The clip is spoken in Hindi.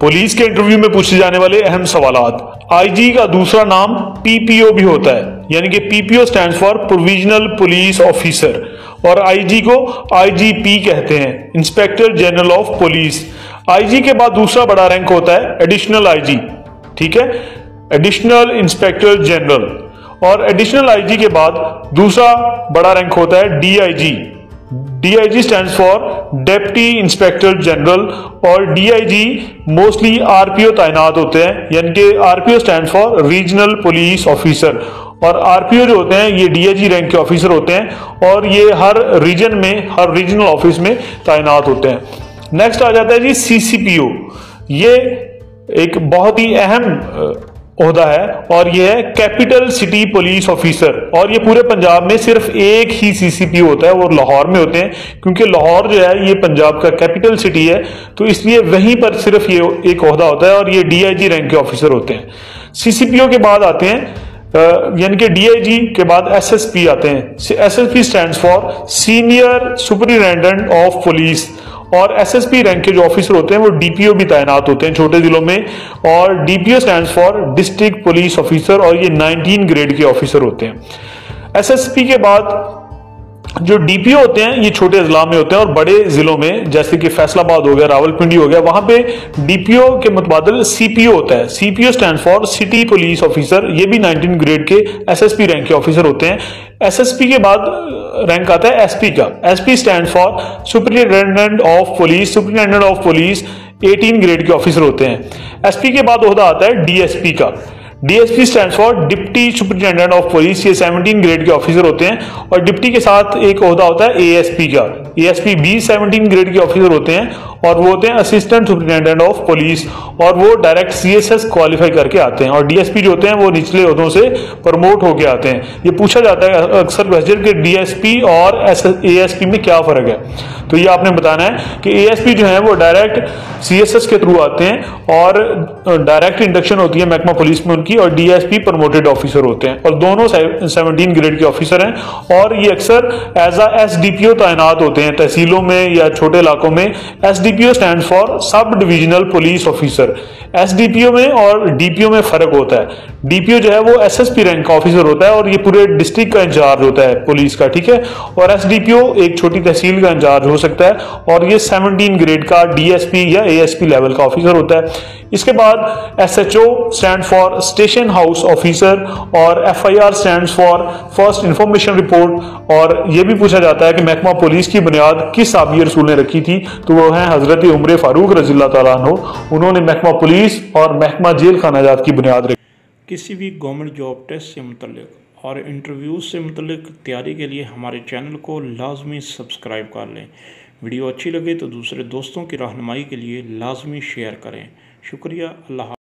पुलिस के इंटरव्यू में पूछे जाने वाले अहम सवालात। आईजी का दूसरा नाम पीपीओ भी होता है, यानी कि PPO stands for provisional police officer, और आईजी को आईजीपी कहते हैं, inspector general of police. IG के बाद दूसरा बड़ा रैंक होता है एडिशनल आईजी, ठीक है, एडिशनल इंस्पेक्टर जनरल। और एडिशनल आईजी के बाद दूसरा बड़ा रैंक होता है DIG. DIG stands for deputy inspector general, और डीआईजी मोस्टली आरपीओ तैनात होते हैं, यानी कि RPO stands for regional police officer. और आरपीओ जो होते हैं ये डीआईजी रैंक के ऑफिसर होते हैं, और ये हर रीजन में, हर रीजनल ऑफिस में तैनात होते हैं। नेक्स्ट आ जाता है जी सीसीपीओ। ये एक बहुत ही अहम ओहदा है, और यह है कैपिटल सिटी पुलिस ऑफिसर। और ये पूरे पंजाब में सिर्फ एक ही सीसीपीओ होता है, वो लाहौर में होते हैं, क्योंकि लाहौर जो है ये पंजाब का कैपिटल सिटी है, तो इसलिए वहीं पर सिर्फ ये एक ओहदा होता है, और ये डीआईजी रैंक के ऑफिसर होते हैं। सीसीपीओ के बाद आते हैं यानी कि डीआईजी के बाद एसएसपी आते हैं। SSP stands for senior superintendent of police, और एसएसपी रैंक के जो ऑफिसर होते हैं वो डीपीओ भी तैनात होते हैं छोटे जिलों में, और DPO stands for district police officer, और ये 19 ग्रेड के ऑफिसर होते हैं। एसएसपी के बाद जो डीपीओ होते हैं ये छोटे जिला में होते हैं, और बड़े जिलों में जैसे कि फैसलाबाद हो गया, रावलपिंडी हो गया, वहां पे डीपीओ के मुतबादिल सीपीओ होता है। CPO stand for city police officer, ये भी 19 ग्रेड के एसएसपी रैंक के ऑफिसर होते हैं। एसएसपी के बाद रैंक आता है एसपी का। SP stand for superintendent of police. Superintendent of police 18 grade के ऑफिसर होते हैं। एसपी के बाद ओहदा आता है डीएसपी का। DSP stand for deputy superintendent of police, ये 17 ग्रेड के ऑफिसर होते हैं, और डिप्टी के साथ एक ओहदा होता है एएसपी का। एएसपी भी 17 ग्रेड के ऑफिसर होते हैं, और वो होते हैं असिस्टेंट सुपरिटेंडेंट ऑफ पुलिस, और वो डायरेक्ट सीएसएस क्वालिफाई करके आते हैं। और डीएसपी जो होते हैं वो निचले ओहदों से प्रमोट होके आते हैं। ये पूछा जाता है अक्सर क्वेश्चन कि डीएसपी और एएसपी में क्या फर्क है, तो ये आपने बताना है कि एएसपी जो है वो डायरेक्ट सीएसएस के थ्रू आते हैं, और डायरेक्ट इंडक्शन होती है महकमा पुलिस में उनकी, और डीएसपी प्रमोटेड ऑफिसर होते हैं, और दोनों 17 ग्रेड के ऑफिसर हैं, और ये अक्सर एज अ एसडीपीओ तैनात होते हैं तहसीलों में या छोटे इलाकों में। SDPO stand for sub divisional police officer. SDPO में और डीपीओ में फर्क होता है। डीपीओ जो है वो एसएसपी रैंक का ऑफिसर होता है, और ये पूरे डिस्ट्रिक्ट का इंचार्ज होता है पुलिस का, ठीक है, और एसडीपीओ एक छोटी तहसील का इंचार्ज हो सकता है, और ये 17 ग्रेड का डीएसपी या एएसपी लेवल का ऑफिसर होता है। इसके बाद SHO stand for station house officer, और FIR stands for first information report. और यह भी पूछा जाता है कि महकमा पुलिस की बुनियाद किस साहबी रसूल ने रखी थी, तो वो है हजरत उमर फारूक रज़ियल्लाहु ताला अन्हु। उन्होंने महकमा पुलिस और महकमा जेल खानाजात की बुनियाद रखी। किसी भी गवर्नमेंट जॉब टेस्ट से मुतल्लिक और इंटरव्यूज से मुतल्लिक तैयारी के लिए हमारे चैनल को लाजमी सब्सक्राइब कर लें। वीडियो अच्छी लगे तो दूसरे दोस्तों की रहनुमाई के लिए लाजमी शेयर करें। शुक्रिया। अल्लाह।